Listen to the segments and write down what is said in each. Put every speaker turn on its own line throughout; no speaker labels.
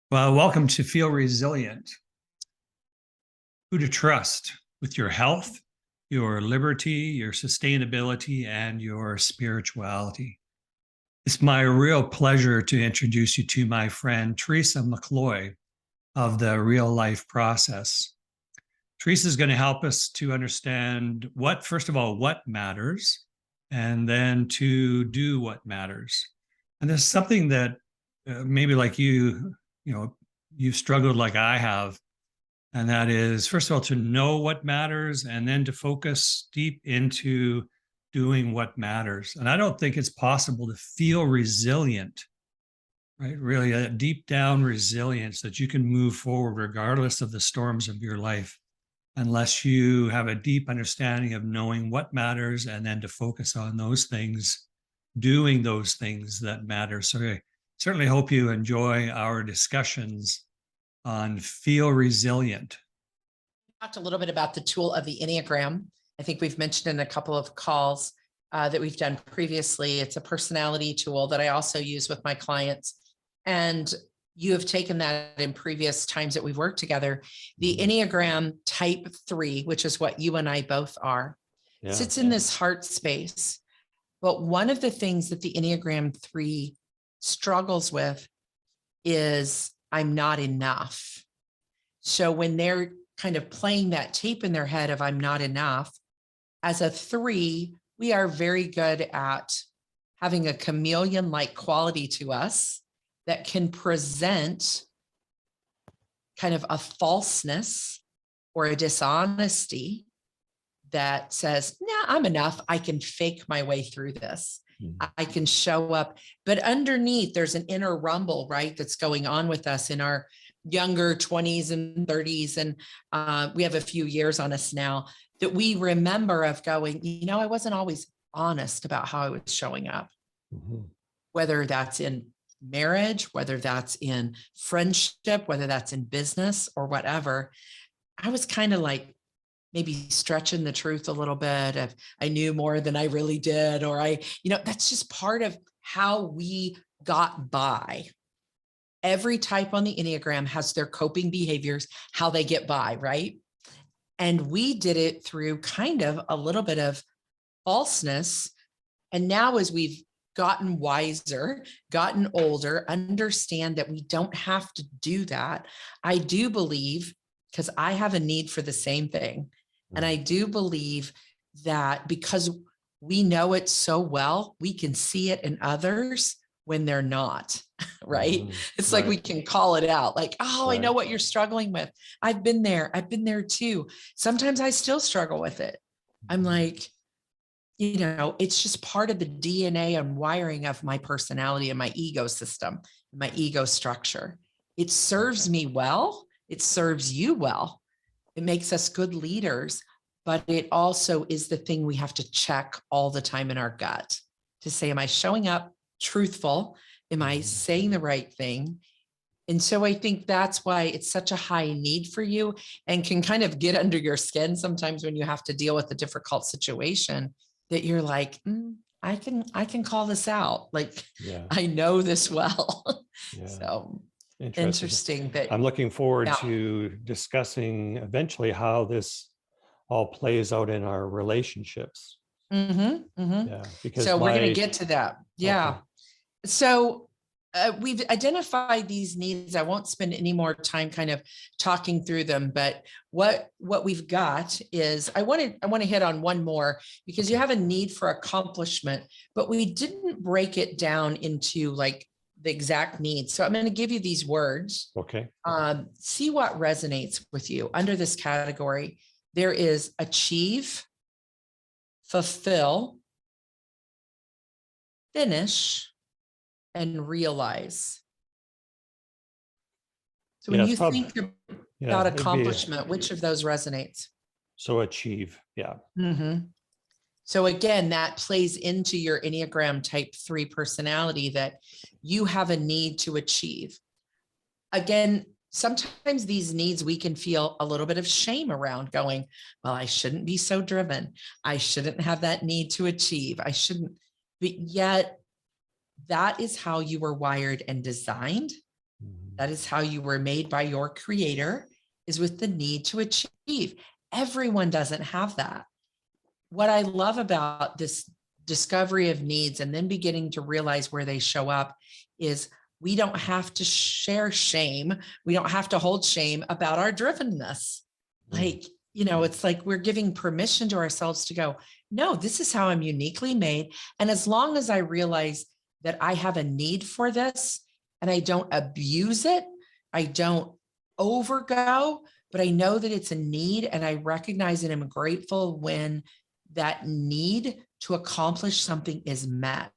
Well, welcome to Feel Resilient. Who to trust with your health, your liberty, your sustainability, and your spirituality. It's my real pleasure to introduce you to my friend Teresa McCloy of the Real Life Process. Teresa is going to help us to understand first of all, what matters, and then to do what matters. And there's something that maybe like you've struggled like I have. And that is, first of all, to know what matters and then to focus deep into doing what matters. And I don't think it's possible to feel resilient, right? Really, a deep down resilience that you can move forward regardless of the storms of your life, unless you have a deep understanding of knowing what matters and then to focus on those things, doing those things that matter. So I certainly hope you enjoy our discussions on Feel Resilient.
Talked a little bit about the tool of the Enneagram. I think we've mentioned in a couple of calls that we've done previously. It's a personality tool that I also use with my clients. And you have taken that in previous times that we've worked together. The Enneagram type 3, which is what you and I both are, sits in this heart space. But one of the things that the Enneagram 3 struggles with is I'm not enough. So when they're kind of playing that tape in their head of I'm not enough, as a 3, we are very good at having a chameleon-like quality to us that can present kind of a falseness or a dishonesty that says, nah, I'm enough. I can fake my way through this. I can show up, but underneath there's an inner rumble, right? That's going on with us in our younger 20s and 30s. And we have a few years on us now that we remember of going, I wasn't always honest about how I was showing up, whether that's in marriage, whether that's in friendship, whether that's in business or whatever. I was kind of like, maybe stretching the truth a little bit of I knew more than I really did, or that's just part of how we got by. Every type on the Enneagram has their coping behaviors, how they get by, right? And we did it through kind of a little bit of falseness. And now as we've gotten wiser, gotten older, understand that we don't have to do that. I do believe, because I have a need for the same thing. And I do believe that because we know it so well, we can see it in others when they're not, right? It's like we can call it out like, oh, I know what you're struggling with. I've been there. I've been there too. Sometimes I still struggle with it. I'm like, it's just part of the DNA and wiring of my personality and my ego system, my ego structure. It serves me well. It serves you well. It makes us good leaders, but it also is the thing we have to check all the time in our gut to say, am I showing up truthful? Am I saying the right thing? And so I think that's why it's such a high need for you and can kind of get under your skin sometimes when you have to deal with a difficult situation that you're like, I can call this out. Like, I know this well. So interesting that
I'm looking forward to discussing eventually how this all plays out in our relationships.
Because so we're going to get to that. Okay. So we've identified these needs. I won't spend any more time kind of talking through them, but what we've got is I want to hit on one more because you have a need for accomplishment, but we didn't break it down into like the exact needs. So I'm going to give you these words.
Okay.
See what resonates with you. Under this category, there is achieve, fulfill, finish, and realize. So when you think about accomplishment, which of those resonates?
So achieve. Yeah.
So again, that plays into your Enneagram type 3 personality that you have a need to achieve. Again, sometimes these needs we can feel a little bit of shame around going, well, I shouldn't be so driven. I shouldn't have that need to achieve. I shouldn't, but yet that is how you were wired and designed. That is how you were made by your creator, is with the need to achieve. Everyone doesn't have that. What I love about this discovery of needs and then beginning to realize where they show up is we don't have to share shame. We don't have to hold shame about our drivenness. Like, it's like we're giving permission to ourselves to go, no, this is how I'm uniquely made. And as long as I realize that I have a need for this and I don't abuse it, I don't overgo, but I know that it's a need and I recognize and I'm grateful when that need to accomplish something is met.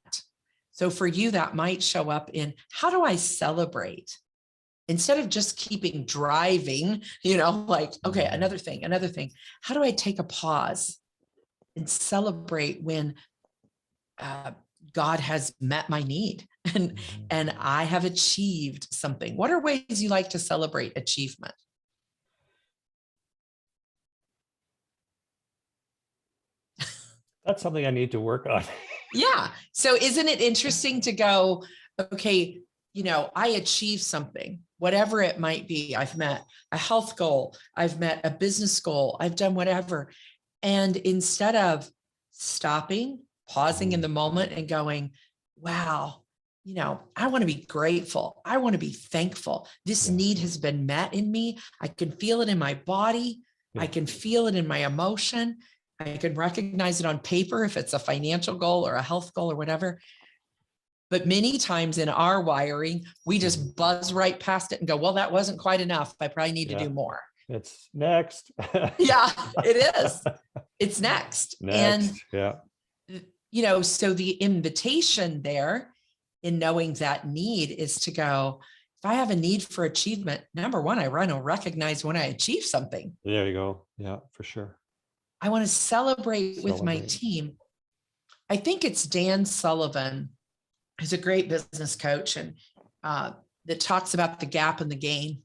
So for you, that might show up in, how do I celebrate? Instead of just keeping driving, like, okay, another thing. How do I take a pause and celebrate when God has met my need and I have achieved something? What are ways you like to celebrate achievement?
That's something I need to work on.
Yeah. So isn't it interesting to go, okay, I achieved something, whatever it might be. I've met a health goal. I've met a business goal. I've done whatever. And instead of stopping, pausing in the moment and going, wow, I want to be grateful. I want to be thankful. This need has been met in me. I can feel it in my body. I can feel it in my emotion. I can recognize it on paper if it's a financial goal or a health goal or whatever. But many times in our wiring, we just buzz right past it and go, well, that wasn't quite enough. I probably need to do more.
It's next.
Yeah, it is. It's next.
And
so the invitation there in knowing that need is to go, if I have a need for achievement, number one, I want to recognize when I achieve something.
There you go. Yeah, for sure.
I want to celebrate with my team. I think it's Dan Sullivan, who's a great business coach and that talks about the gap and the gain.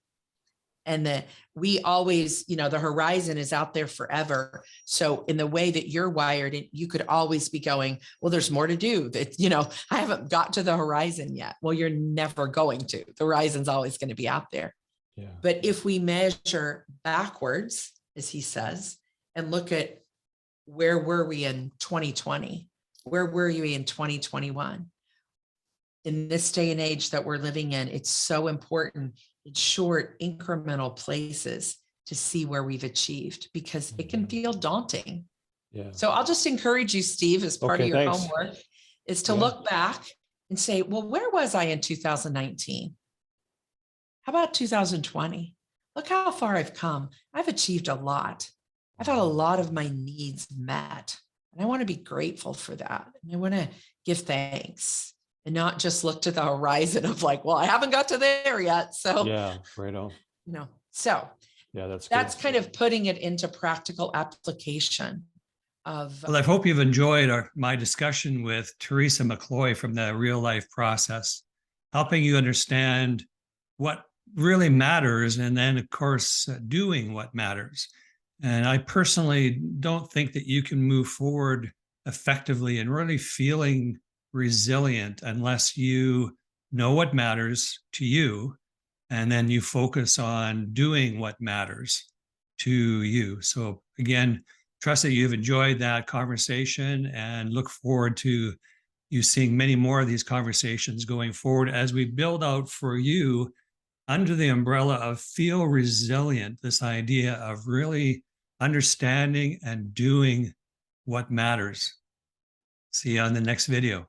And that we always, the horizon is out there forever. So in the way that you're wired, you could always be going, well, there's more to do. That, I haven't got to the horizon yet. Well, you're never going to. The horizon's always going to be out there.
Yeah.
But if we measure backwards, as he says, and look at where were we in 2020? Where were you in 2021? In this day and age that we're living in, it's so important in short incremental places to see where we've achieved, because it can feel daunting.
Yeah.
So I'll just encourage you, Steve, as part of your homework, is to look back and say, well, where was I in 2019? How about 2020? Look how far I've come. I've achieved a lot. I've had a lot of my needs met, and I want to be grateful for that. And I want to give thanks and not just look to the horizon of like, well, I haven't got to there yet. So,
right on.
So that's kind of putting it into practical application of.
Well, I hope you've enjoyed my discussion with Teresa McCloy from the Real Life Process, helping you understand what really matters, and then, of course, doing what matters. And I personally don't think that you can move forward effectively and really feeling resilient unless you know what matters to you, and then you focus on doing what matters to you. So again, trust that you've enjoyed that conversation and look forward to you seeing many more of these conversations going forward as we build out for you under the umbrella of Feel Resilient, this idea of really understanding and doing what matters. See you on the next video.